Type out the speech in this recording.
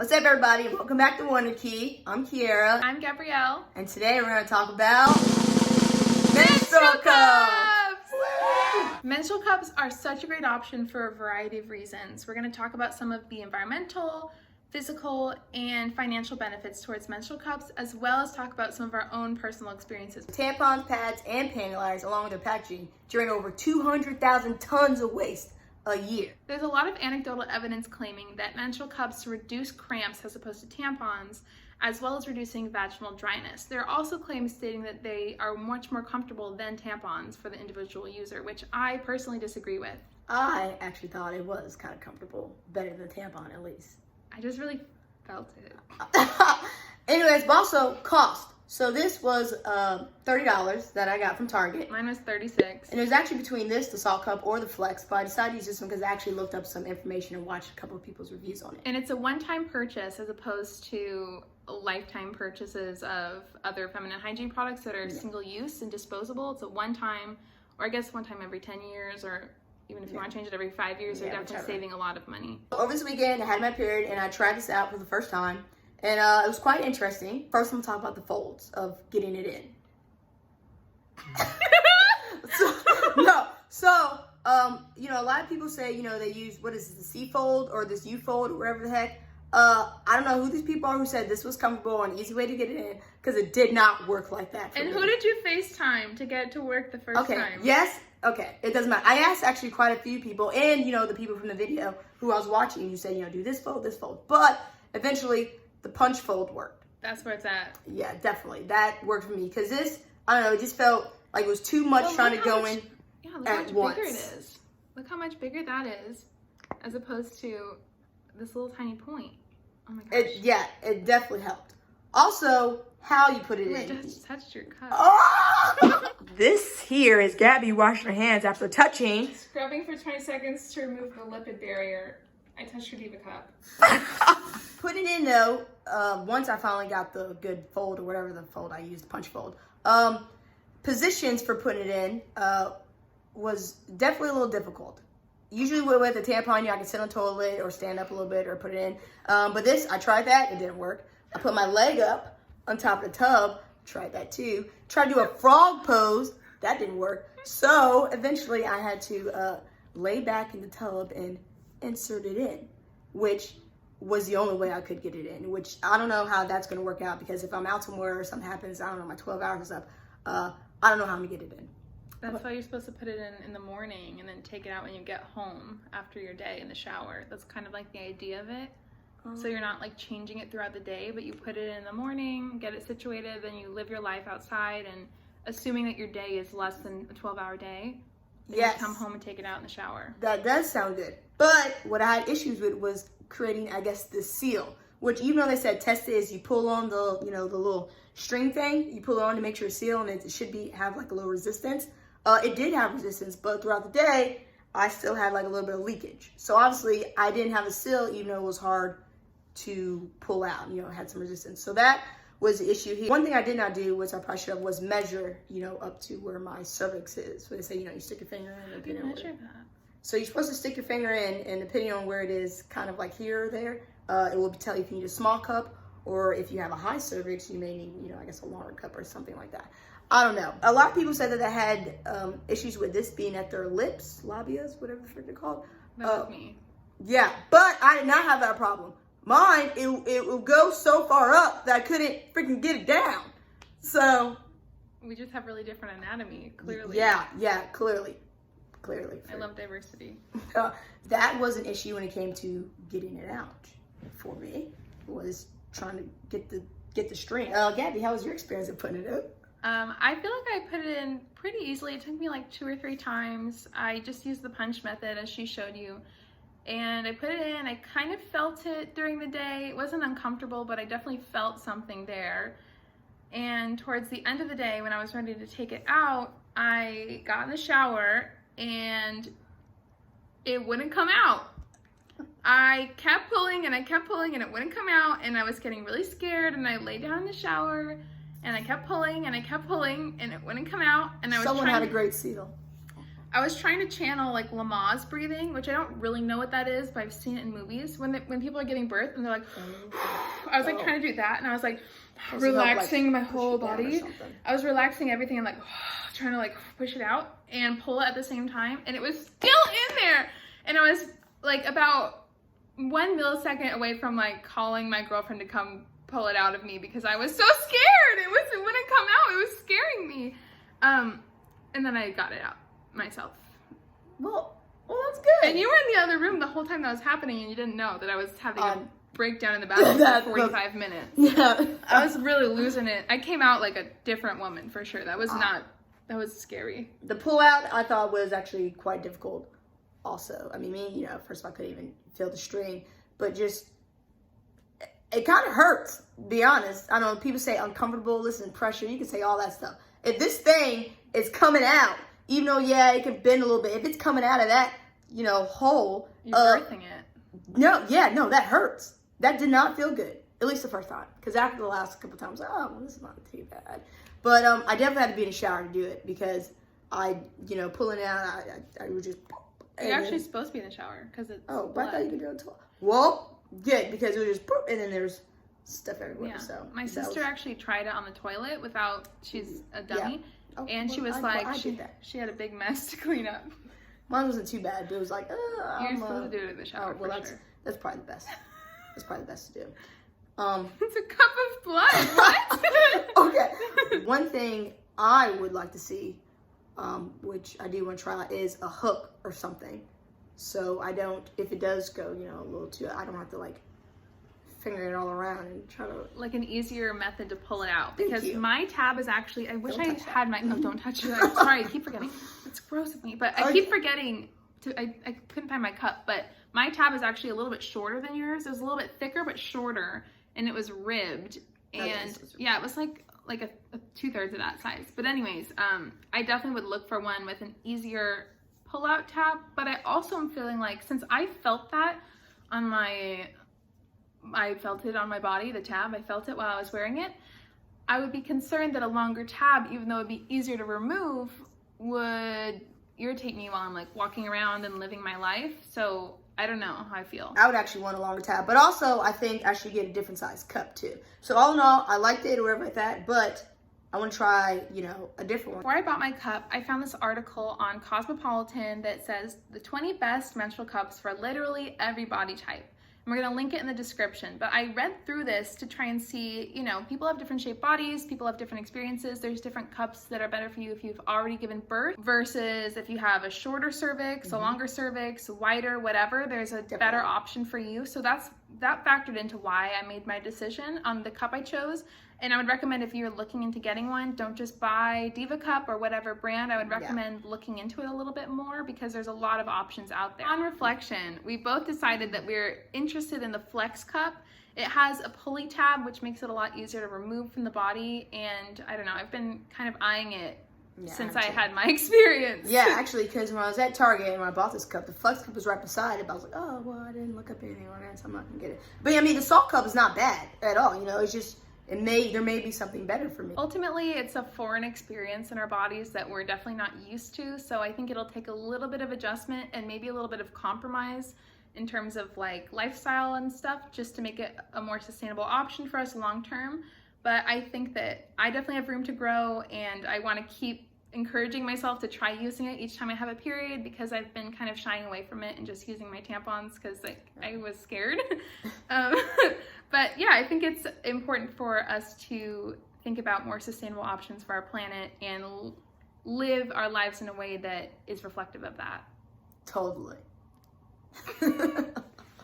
What's up, everybody? Welcome back to Wonder Key. I'm Kiera. I'm Gabrielle. And today we're going to talk about menstrual cups. Menstrual cups are such a great option for a variety of reasons. We're going to talk about some of the environmental, physical, and financial benefits towards menstrual cups, as well as talk about some of our own personal experiences. Tampons, pads, and panty liners, along with their packaging, generate over 200,000 tons of waste a year. There's a lot of anecdotal evidence claiming that menstrual cups reduce cramps as opposed to tampons, as well as reducing vaginal dryness. There are also claims stating that they are much more comfortable than tampons for the individual user, which I personally disagree with. I actually thought it was kind of comfortable, better than tampon at least. I just really felt it. Anyways, but also cost. So this was $30 that I got from Target. Mine was $36. And it was actually between this, the Saalt cup, or the Flex, but I decided to use this one because I actually looked up some information and watched a couple of people's reviews on it. And it's a one-time purchase as opposed to lifetime purchases of other feminine hygiene products that are single-use and disposable. It's a one-time, or I guess one time every 10 years, or even if you want to change it every 5 years, you're definitely saving a lot of money. Over this weekend, I had my period, and I tried this out for the first time. And it was quite interesting. First, I'm going to talk about the folds of getting it in. A lot of people say, they use, what is it, the C fold or this U fold or whatever the heck. I don't know who these people are who said this was comfortable and easy way to get it in, because it did not work like that for me. And who did you FaceTime to get it to work the first time? Yes. Okay. It doesn't matter. I asked actually quite a few people, and, the people from the video who I was watching, who said, do this fold. But eventually, the punch fold worked. That's where it's at. Yeah, definitely. That worked for me. Because this, I don't know, it just felt like it was too much trying to go in look at how much once. Bigger it is. Look how much bigger that is, as opposed to this little tiny point. Oh my gosh. It definitely helped. Also, how you put it in. It just touched your cup. Oh! This here is Gabby washing her hands after touching. Scrubbing for 20 seconds to remove the lipid barrier. I touched your Diva cup. Put it in though, once I finally got the good fold or whatever the fold I used, punch fold. Positions for putting it in was definitely a little difficult. Usually with a tampon, I can sit on the toilet or stand up a little bit or put it in. But this, I tried that, it didn't work. I put my leg up on top of the tub, tried that too. Tried to do a frog pose, that didn't work. So eventually I had to lay back in the tub and insert it in, which was the only way I could get it in, which I don't know how that's going to work out, because if I'm out somewhere or something happens, I don't know, my 12 hours is up, I don't know how I'm going to get it in. That's why you're supposed to put it in the morning and then take it out when you get home after your day in the shower. That's kind of like the idea of it. So you're not like changing it throughout the day, but you put it in the morning, get it situated, then you live your life outside, and assuming that your day is less than a 12-hour day, then you come home and take it out in the shower. That does sound good. But what I had issues with was creating, I guess, the seal, which even though they said test it, is you pull on the, the little string thing, you pull it on to make sure it's sealed, and it should have like a little resistance. It did have resistance, but throughout the day, I still had like a little bit of leakage. So obviously I didn't have a seal, even though it was hard to pull out, it had some resistance. So that was the issue here. One thing I did not do, which I probably should have, was measure, up to where my cervix is. So they say, you stick your finger in. How do you measure that? So you're supposed to stick your finger in, and depending on where it is, kind of like here or there, it will tell you if you need a small cup, or if you have a high cervix, you may need, I guess a longer cup or something like that. I don't know. A lot of people said that they had issues with this being at their lips, labias, whatever the frick they're called. That was me. Yeah, but I did not have that problem. Mine, it will go so far up that I couldn't freaking get it down. So we just have really different anatomy, clearly. Yeah, clearly. I love diversity. That was an issue when it came to getting it out for me. Was trying to get the string. Gabby, how was your experience of putting it up? I feel like I put it in pretty easily. It took me like 2 or 3 times. I just used the punch method as she showed you. And I put it in. I kind of felt it during the day. It wasn't uncomfortable, but I definitely felt something there. And towards the end of the day, when I was ready to take it out, I got in the shower and it wouldn't come out. I kept pulling and I kept pulling and it wouldn't come out, and I was getting really scared, and I lay down in the shower and I kept pulling and I kept pulling and it wouldn't come out, and I was Someone had a great seal. I was trying to channel like Lamaze breathing, which I don't really know what that is, but I've seen it in movies when people are giving birth and they're like, I was like trying to do that, and I was like relaxing my whole body. I was relaxing everything and like trying to like push it out and pull it at the same time, and it was still in there, and I was like about 1 millisecond away from like calling my girlfriend to come pull it out of me because I was so scared. It wouldn't come out. It was scaring me. And then I got it out myself. Well, that's good. And you were in the other room the whole time that was happening, and you didn't know that I was having a breakdown in the bathroom for 45 minutes. Yeah. I was really losing it. I came out like a different woman for sure. That was scary. The pull out I thought was actually quite difficult also. I mean, first of all, I couldn't even feel the string, but just, it kind of hurts, to be honest. I don't know, people say uncomfortable, listen, pressure, you can say all that stuff. If this thing is coming out, even though, it can bend a little bit, if it's coming out of that, hole. You're birthing it. No, that hurts. That did not feel good, at least the first time. Because after the last couple times, this is not too bad. But I definitely had to be in the shower to do it because pulling it out, I was just... You're actually supposed to be in the shower because it's but I thought you could do it too. Well, good, because it was just and then there's stuff everywhere. Yeah. So my sister actually tried it on the toilet without. She's a dummy, and she was she had a big mess to clean up. Mine wasn't too bad, but it was like, you're supposed to do it in the shower. That's probably the best. That's probably the best to do. It's a cup of blood. What? Okay. One thing I would like to see, which I do want to try, is a hook or something. So I don't, if it does go, a little too, I don't have to like finger it all around and try to. Like an easier method to pull it out. Thank because you. My tab is actually, I wish I had my, don't touch it. I'm sorry, I keep forgetting. It's gross of me, but I keep forgetting I couldn't find my cup, but my tab is actually a little bit shorter than yours. It was a little bit thicker, but shorter, and it was ribbed. And it was like a 2/3 of that size. But anyways, I definitely would look for one with an easier pull-out tab. But I also am feeling like, since I felt that on I felt it on my body, the tab, I felt it while I was wearing it, I would be concerned that a longer tab, even though it'd be easier to remove, would irritate me while I'm like walking around and living my life. So I don't know how I feel. I would actually want a longer tab, but also I think I should get a different size cup too. So all in all, I liked it or whatever like that, but I want to try, a different one. Before I bought my cup, I found this article on Cosmopolitan that says the 20 best menstrual cups for literally every body type. And we're going to link it in the description. But I read through this to try and see, people have different shaped bodies, people have different experiences. There's different cups that are better for you if you've already given birth versus if you have a shorter cervix, a longer cervix, wider, whatever. There's a better option for you. So that factored into why I made my decision on the cup I chose. And I would recommend, if you're looking into getting one, don't just buy Diva Cup or whatever brand. I would recommend looking into it a little bit more because there's a lot of options out there. On reflection, we both decided that we're interested in the Flex Cup. It has a pulley tab, which makes it a lot easier to remove from the body. And I don't know, I've been kind of eyeing it since I had my experience. Yeah, actually, because when I was at Target and I bought this cup, the Flex Cup was right beside it. But I was like, oh, well, I didn't look up anything on it, so I'm not going to get it. But the Salt Cup is not bad at all. It's just... there may be something better for me. Ultimately, it's a foreign experience in our bodies that we're definitely not used to. So I think it'll take a little bit of adjustment and maybe a little bit of compromise in terms of like lifestyle and stuff, just to make it a more sustainable option for us long term. But I think that I definitely have room to grow, and I want to keep encouraging myself to try using it each time I have a period, because I've been kind of shying away from it and just using my tampons because I was scared. But yeah, I think it's important for us to think about more sustainable options for our planet and live our lives in a way that is reflective of that. Totally.